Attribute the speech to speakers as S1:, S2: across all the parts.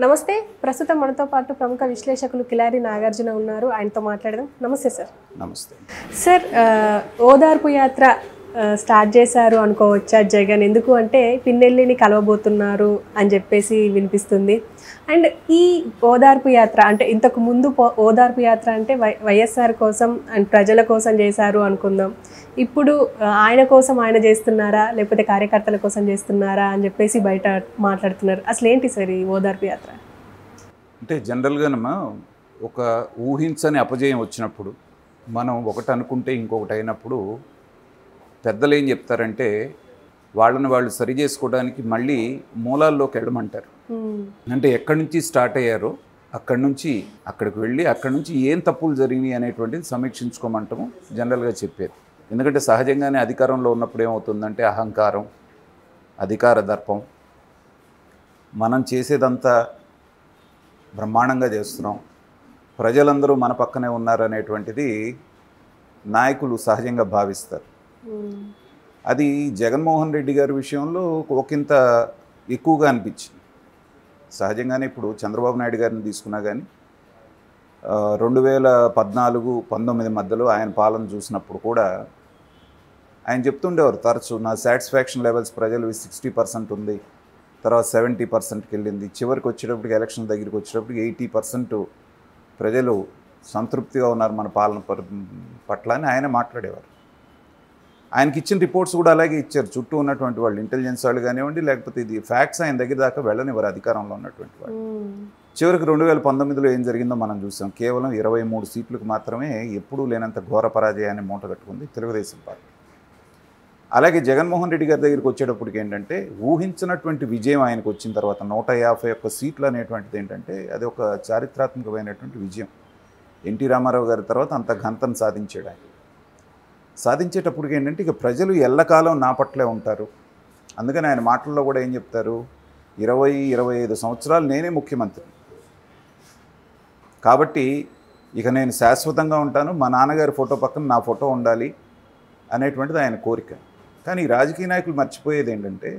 S1: నమస్తే. ప్రస్తుతం మనతో పాటు ప్రముఖ విశ్లేషకులు కిలారి నాగార్జున ఉన్నారు. ఆయనతో మాట్లాడదాం. నమస్తే సార్.
S2: నమస్తే
S1: సార్, ఓదార్పు యాత్ర స్టార్ట్ చేశారు అనుకోవచ్చా జగన్? ఎందుకు అంటే పిన్నెల్లిని కలవబోతున్నారు అని చెప్పేసి వినిపిస్తుంది. అండ్ ఈ ఓదార్పు యాత్ర అంటే ఇంతకు ముందు ఓదార్పు యాత్ర అంటే వైఎస్ఆర్ కోసం అండ్ ప్రజల కోసం చేశారు అనుకుందాం. ఇప్పుడు ఆయన కోసం ఆయన చేస్తున్నారా లేకపోతే కార్యకర్తల కోసం చేస్తున్నారా అని చెప్పేసి బయట మాట్లాడుతున్నారు. అసలు ఏంటి సార్ ఈ ఓదార్పు యాత్ర?
S2: అంటే జనరల్గానమ్మా ఒక ఊహించని అపజయం వచ్చినప్పుడు మనం ఒకటి అనుకుంటే ఇంకొకటి అయినప్పుడు పెద్దలు ఏం చెప్తారంటే వాళ్ళని వాళ్ళు సరి చేసుకోవడానికి మళ్ళీ మూలాల్లోకి వెళ్ళమంటారు. అంటే ఎక్కడి నుంచి స్టార్ట్ అయ్యారో అక్కడి నుంచి అక్కడికి వెళ్ళి అక్కడి నుంచి ఏం తప్పులు జరిగినాయి అనేటువంటిది సమీక్షించుకోమంటాము జనరల్గా చెప్పేది. ఎందుకంటే సహజంగానే అధికారంలో ఉన్నప్పుడు ఏమవుతుందంటే అహంకారం, అధికార దర్పం, మనం చేసేదంతా బ్రహ్మాండంగా చేస్తున్నాం, ప్రజలందరూ మన పక్కనే ఉన్నారనేటువంటిది నాయకులు సహజంగా భావిస్తారు. అది జగన్మోహన్ రెడ్డి గారి విషయంలో ఒకంత ఎక్కువగా అనిపించింది. సహజంగానే ఇప్పుడు చంద్రబాబు నాయుడు గారిని తీసుకున్నా కానీ 2014-19 మధ్యలో ఆయన పాలన చూసినప్పుడు కూడా ఆయన చెప్తుండేవారు తరచు, నా సాటిస్ఫాక్షన్ లెవెల్స్ ప్రజలు 60% ఉంది, తర్వాత 70%కి వెళ్ళింది, చివరికి వచ్చేటప్పటికి ఎలక్షన్ దగ్గరికి వచ్చేటప్పటికి 80% ప్రజలు సంతృప్తిగా ఉన్నారు మన పాలన పట్ల అని ఆయన మాట్లాడేవారు. ఆయనకి ఇచ్చిన రిపోర్ట్స్ కూడా అలాగే ఇచ్చారు. చుట్టూ ఉన్నటువంటి వాళ్ళు, ఇంటెలిజెన్స్ వాళ్ళు కానివ్వండి, లేకపోతే ఇది ఫ్యాక్ట్స్ ఆయన దగ్గర దాకా వెళ్ళనివ్వరు అధికారంలో ఉన్నటువంటి వాళ్ళు. చివరికి 2019లో ఏం జరిగిందో మనం చూసాం. కేవలం 23 సీట్లకు మాత్రమే ఎప్పుడూ లేనంత ఘోర పరాజయాన్ని మూట కట్టుకుంది తెలుగుదేశం పార్టీ. అలాగే జగన్మోహన్ రెడ్డి గారి దగ్గరికి వచ్చేటప్పటికి ఏంటంటే ఊహించినటువంటి విజయం ఆయనకు వచ్చిన తర్వాత 151 సీట్లు అనేటువంటిది ఏంటంటే అది ఒక చారిత్రాత్మకమైనటువంటి విజయం. ఎన్టీ రామారావు గారి తర్వాత అంత ఘనతను సాధించాడు ఆయన. సాధించేటప్పటికి ఏంటంటే ఇక ప్రజలు ఎల్లకాలం నా పట్లే ఉంటారు. అందుకని ఆయన మాటల్లో కూడా ఏం చెప్తారు, 20-25 సంవత్సరాలు నేనే ముఖ్యమంత్రి కాబట్టి ఇక నేను శాశ్వతంగా ఉంటాను, మా నాన్నగారి ఫోటో పక్కన నా ఫోటో ఉండాలి అనేటువంటిది ఆయన కోరిక. కానీ ఈ రాజకీయ నాయకులు మర్చిపోయేది ఏంటంటే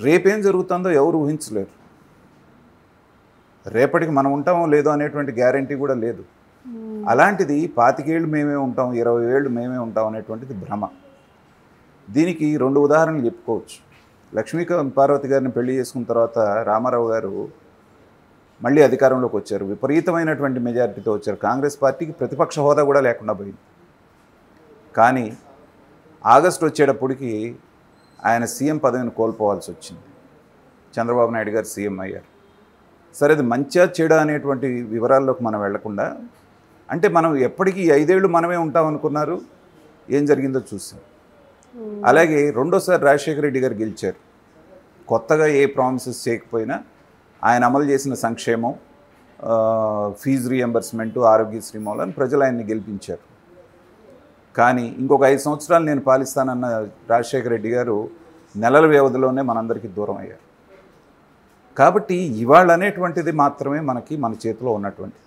S2: రేపేం జరుగుతుందో ఎవరు ఊహించలేరు. రేపటికి మనం ఉంటామో లేదో అనేటువంటి గ్యారంటీ కూడా లేదు. అలాంటిది 25 ఏళ్ళు మేమే ఉంటాం, 20 ఏళ్ళు మేమే ఉంటాం అనేటువంటిది భ్రమ. దీనికి 2 ఉదాహరణలు చెప్పుకోవచ్చు. లక్ష్మీకాంత్ పార్వతి గారిని పెళ్లి చేసుకున్న తర్వాత రామారావు గారు మళ్ళీ అధికారంలోకి వచ్చారు, విపరీతమైనటువంటి మెజారిటీతో వచ్చారు. కాంగ్రెస్ పార్టీకి ప్రతిపక్ష హోదా కూడా లేకుండా పోయింది. కానీ ఆగస్టు వచ్చేటప్పటికి ఆయన సీఎం పదవిని కోల్పోవాల్సి వచ్చింది. చంద్రబాబు నాయుడు గారు సీఎం అయ్యారు. సరే, అది మంచిగా చెడా అనేటువంటి వివరాల్లోకి మనం వెళ్లకుండా, అంటే మనం ఎప్పటికీ 5 ఏళ్ళు మనమే ఉంటాం అనుకున్నారు, ఏం జరిగిందో చూసాం. అలాగే రెండోసారి రాజశేఖర రెడ్డి గారు గెలిచారు. కొత్తగా ఏ ప్రామిసెస్ చేయకపోయినా ఆయన అమలు చేసిన సంక్షేమం, ఫీజు రీఎంబర్స్మెంటు, ఆరోగ్యశ్రీ మూలని ప్రజలు ఆయన్ని గెలిపించారు. కానీ ఇంకొక 5 సంవత్సరాలు నేను పాలిస్తానన్న రాజశేఖర రెడ్డి గారు నెలల వ్యవధిలోనే మనందరికీ దూరం అయ్యారు. కాబట్టి ఇవాళ అనేటువంటిది మాత్రమే మన చేతిలో ఉన్నటువంటి,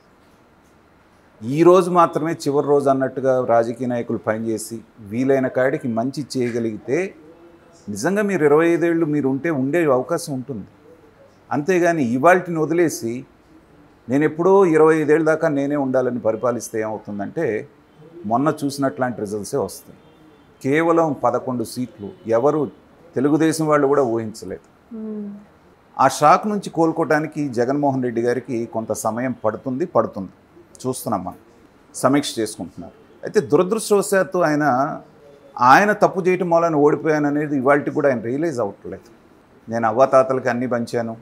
S2: ఈరోజు మాత్రమే చివరి రోజు అన్నట్టుగా రాజకీయ నాయకులు పనిచేసి వీలైన కాడికి మంచి చేయగలిగితే నిజంగా మీరు 25 ఏళ్ళు మీరు ఉండే అవకాశం ఉంటుంది. అంతేగాని ఇవాల్టిని వదిలేసి నేను ఎప్పుడో 25 ఏళ్ళ దాకా నేనే ఉండాలని పరిపాలిస్తే ఏమవుతుందంటే మొన్న చూసినట్లాంటి రిజల్ట్సే వస్తాయి. కేవలం 11 సీట్లు ఎవరు తెలుగుదేశం వాళ్ళు కూడా ఊహించలేదు. ఆ షాక్ నుంచి కోలుకోవడానికి జగన్మోహన్ రెడ్డి గారికి కొంత సమయం పడుతుంది. చూస్తున్నాం, మనం సమీక్ష చేసుకుంటున్నారు. అయితే దురదృష్టవశాత్తు ఆయన తప్పు చేయటం వలన ఓడిపోయాను అనేది ఇవాళకి కూడా ఆయన రియలైజ్ అవ్వట్లేదు. నేను అవ్వాతాతలకు అన్నీ పంచాను,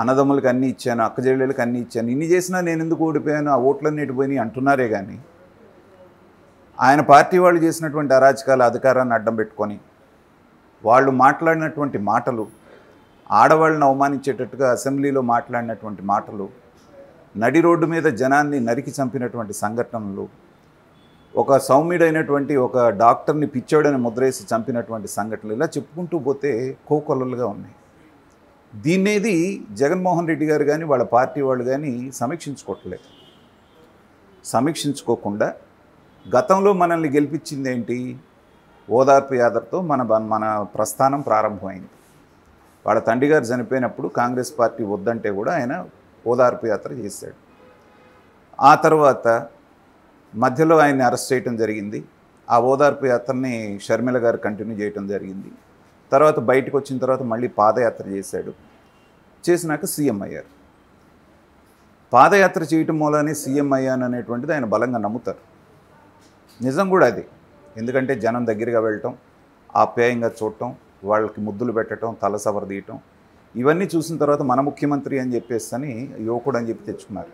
S2: అన్నదమ్ములకు అన్నీ ఇచ్చాను, అక్కజెళ్ళకి అన్నీ ఇచ్చాను, ఇన్ని చేసినా నేను ఎందుకు ఓడిపోయాను, ఆ ఓట్లన్నీ ఎటుపోయినాయి అంటున్నారే కానీ ఆయన పార్టీ వాళ్ళు చేసినటువంటి అరాచకాల అధికారాన్ని అడ్డం పెట్టుకొని వాళ్ళు మాట్లాడినటువంటి మాటలు, ఆడవాళ్ళని అవమానించేటట్టుగా అసెంబ్లీలో మాట్లాడినటువంటి మాటలు, నడి రోడ్డు మీద జనాన్ని నరికి చంపినటువంటి సంఘటనలు, ఒక సౌమ్యుడైనటువంటి ఒక డాక్టర్ని పిచ్చోడని ముద్రేసి చంపినటువంటి సంఘటనలు, ఇలా చెప్పుకుంటూ పోతే కోకొల్లలుగా ఉన్నాయి. దీన్నేది జగన్మోహన్ రెడ్డి గారు కానీ వాళ్ళ పార్టీ వాళ్ళు కానీ సమీక్షించుకోవట్లేదు. సమీక్షించుకోకుండా గతంలో మనల్ని గెలిపించింది ఏంటి, ఓదార్పు యాత్రతో మన ప్రస్థానం ప్రారంభమైంది. వాళ్ళ తండ్రి గారు చనిపోయినప్పుడు కాంగ్రెస్ పార్టీ వద్దంటే కూడా ఆయన ఓదార్పు యాత్ర చేశాడు. ఆ తర్వాత మధ్యలో ఆయన్ని అరెస్ట్ చేయడం జరిగింది. ఆ ఓదార్పు యాత్రని షర్మిల గారు కంటిన్యూ చేయడం జరిగింది. తర్వాత బయటకు వచ్చిన తర్వాత మళ్ళీ పాదయాత్ర చేశాడు. చేసినాక సీఎం అయ్యారు. పాదయాత్ర చేయటం మూలనే సీఎం అయ్యాను అనేటువంటిది ఆయన బలంగా నమ్ముతారు. నిజం కూడా అది. ఎందుకంటే జనం దగ్గరగా వెళ్ళటం, ఆప్యాయంగా చూడటం, వాళ్ళకి ముద్దులు పెట్టడం, తల సవరదీయటం, ఇవన్నీ చూసిన తర్వాత మన ముఖ్యమంత్రి అని చెప్పేసి అని యువకుడు అని చెప్పి తెచ్చుకున్నారు.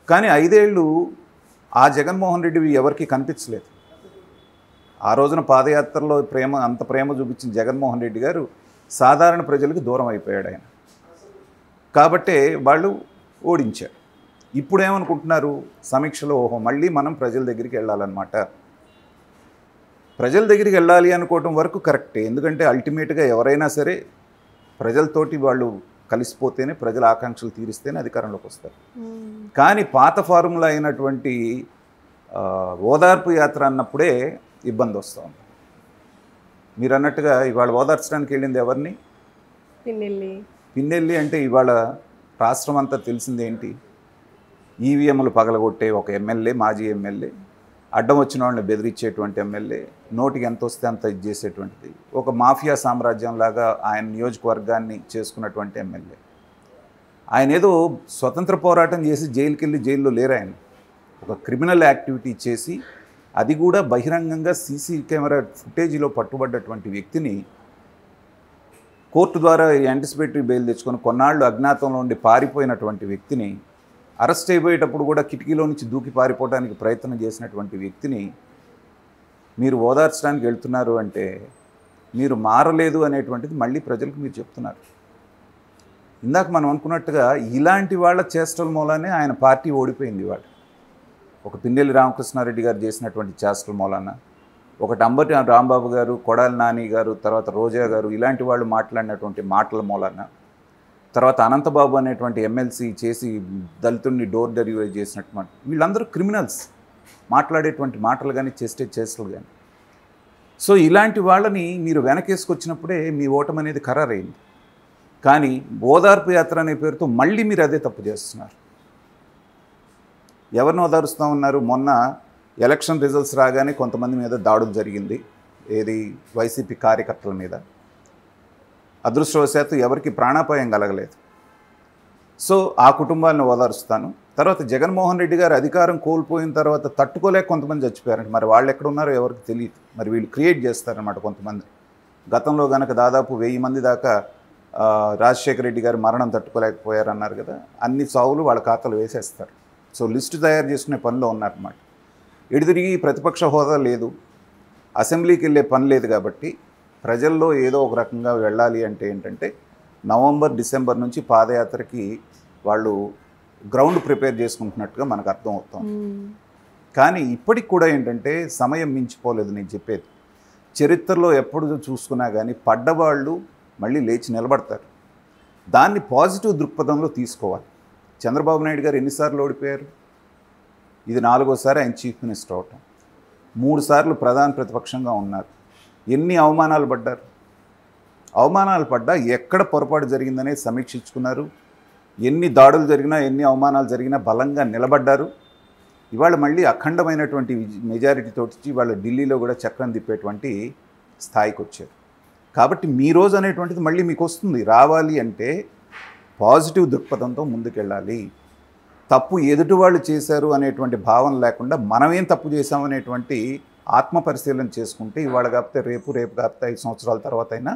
S2: కానీ 5 ఏళ్ళు ఆ జగన్మోహన్ రెడ్డి ఎవరికి కనిపించలేదు. ఆ రోజున పాదయాత్రలో అంత ప్రేమ చూపించిన జగన్మోహన్ రెడ్డి గారు సాధారణ ప్రజలకు దూరం అయిపోయాడు ఆయన. కాబట్టే వాళ్ళు ఓడించారు. ఇప్పుడు ఏమనుకుంటున్నారు సమీక్షలో, ఓహో మళ్ళీ మనం ప్రజల దగ్గరికి వెళ్ళాలన్నమాట. ప్రజల దగ్గరికి వెళ్ళాలి అనుకోవటం వరకు కరెక్టే. ఎందుకంటే అల్టిమేట్గా ఎవరైనా సరే ప్రజలతోటి వాళ్ళు కలిసిపోతేనే, ప్రజల ఆకాంక్షలు తీరిస్తేనే అధికారంలోకి వస్తారు. కానీ పాత ఫార్ములా అయినటువంటి ఓదార్పు యాత్ర అన్నప్పుడే ఇబ్బంది వస్తూ ఉంది. మీరు అన్నట్టుగా ఇవాళ ఓదార్చడానికి వెళ్ళింది ఎవరిని? పిన్నెల్లి అంటే ఇవాళ రాష్ట్రం అంతా తెలిసింది ఏంటి? ఈవీఎంలు పగలగొట్టే ఒక ఎమ్మెల్యే, మాజీ ఎమ్మెల్యే, అడ్డం వచ్చిన వాళ్ళని బెదిరించేటువంటి ఎమ్మెల్యే, నోటికి ఎంత వస్తే అంత ఇది చేసేటువంటిది, ఒక మాఫియా సామ్రాజ్యంలాగా ఆయన నియోజకవర్గాన్ని చేసుకున్నటువంటి ఎమ్మెల్యే. ఆయన ఏదో స్వతంత్ర పోరాటం చేసి జైలుకి వెళ్ళి జైల్లో లేరు. ఆయన ఒక క్రిమినల్ యాక్టివిటీ చేసి, అది కూడా బహిరంగంగా సీసీ కెమెరా ఫుటేజీలో పట్టుబడ్డటువంటి వ్యక్తిని కోర్టు ద్వారా యాంటిసిపేటరీ బెయిల్ తెచ్చుకొని కొన్నాళ్ళు అజ్ఞాతంలో ఉండి పారిపోయినటువంటి వ్యక్తిని, అరెస్ట్ అయిపోయేటప్పుడు కూడా కిటికీలో నుంచి దూకి పారిపోవడానికి ప్రయత్నం చేసినటువంటి వ్యక్తిని మీరు ఓదార్చడానికి వెళ్తున్నారు అంటే మీరు మారలేదు అనేటువంటిది మళ్ళీ ప్రజలకు మీరు చెప్తున్నారు. ఇందాక మనం అనుకున్నట్టుగా ఇలాంటి వాళ్ళ చేష్టల మూలానే ఆయన పార్టీ ఓడిపోయింది. ఇవాళ ఒక పిన్నెల్లి రామకృష్ణారెడ్డి గారు చేసినటువంటి చేష్టల మూలాన, ఒకటి అంబటి రాంబాబు గారు, కొడాలి నాని గారు, తర్వాత రోజా గారు, ఇలాంటి వాళ్ళు మాట్లాడినటువంటి మాటల మూలాన, తర్వాత అనంతబాబు అనేటువంటి ఎమ్మెల్సీ చేసి దళితుడిని డోర్ డెలివరీ చేసినట్టు, వీళ్ళందరూ క్రిమినల్స్. మాట్లాడేటువంటి మాటలు కానీ చేసే చేష్టలు కానీ. సో ఇలాంటి వాళ్ళని మీరు వెనకేసుకొచ్చినప్పుడే మీ ఓటమి అనేది ఖరారైంది. కానీ ఓదార్పు యాత్ర అనే పేరుతో మళ్ళీ మీరు అదే తప్పు చేస్తున్నారు. ఎవరిని ఓదారుస్తూ ఉన్నారు? మొన్న ఎలక్షన్ రిజల్ట్స్ రాగానే కొంతమంది మీద దాడులు జరిగింది. ఏది? వైసీపీ కార్యకర్తల మీద. అదృష్టవశాత్తు ఎవరికి ప్రాణాపాయం కలగలేదు. సో ఆ కుటుంబాలను ఓదారుస్తాను. తర్వాత జగన్మోహన్ రెడ్డి గారు అధికారం కోల్పోయిన తర్వాత తట్టుకోలేక కొంతమంది చచ్చిపోయారంట. మరి వాళ్ళు ఎక్కడ ఉన్నారో ఎవరికి తెలియదు. మరి వీళ్ళు క్రియేట్ చేస్తారన్నమాట కొంతమంది. గతంలో కనుక దాదాపు 1000 మంది దాకా రాజశేఖర రెడ్డి గారు మరణం తట్టుకోలేకపోయారన్నారు కదా, అన్ని సావులు వాళ్ళ ఖాతాలు వేసేస్తారు. సో లిస్టు తయారు చేసుకునే పనిలో ఉన్నారన్నమాట. ఎడుదిరిగి ప్రతిపక్ష హోదా లేదు, అసెంబ్లీకి వెళ్ళే పని లేదు. కాబట్టి ప్రజల్లో ఏదో ఒక రకంగా వెళ్ళాలి అంటే ఏంటంటే నవంబర్, డిసెంబర్ నుంచి పాదయాత్రకి వాళ్ళు గ్రౌండ్ ప్రిపేర్ చేసుకుంటున్నట్టుగా మనకు అర్థం అవుతాం. కానీ ఇప్పటికి కూడా ఏంటంటే సమయం మించిపోలేదు. నేను చెప్పేది చరిత్రలో ఎప్పుడు చూసుకున్నా కానీ పడ్డవాళ్ళు మళ్ళీ లేచి నిలబడతారు. దాన్ని పాజిటివ్ దృక్పథంలో తీసుకోవాలి. చంద్రబాబు నాయుడు గారు ఎన్నిసార్లు ఓడిపోయారు? ఇది 4వసారి ఆయన చీఫ్ మినిస్టర్ అవటం. 3 సార్లు ప్రధాన ప్రతిపక్షంగా ఉన్నారు. ఎన్ని అవమానాలు పడ్డారు? అవమానాలు పడ్డా ఎక్కడ పొరపాటు జరిగిందనేది సమీక్షించుకున్నారు. ఎన్ని దాడులు జరిగినా, ఎన్ని అవమానాలు జరిగినా బలంగా నిలబడ్డారు. ఇవాళ మళ్ళీ అఖండమైనటువంటి మెజారిటీతోటి వాళ్ళు ఢిల్లీలో కూడా చక్రం తిప్పేటువంటి స్థాయికి వచ్చారు. కాబట్టి మీ రోజు అనేటువంటిది మళ్ళీ మీకు వస్తుంది. రావాలి అంటే పాజిటివ్ దృక్పథంతో ముందుకెళ్ళాలి. తప్పు ఎదుటి వాళ్ళు చేశారు అనేటువంటి భావన లేకుండా మనమేం తప్పు చేశామనేటువంటి ఆత్మ పరిశీలన చేసుకుంటే ఇవాళ కాకపోతే రేపు, రేపు కాకపోతే 5 సంవత్సరాల తర్వాత అయినా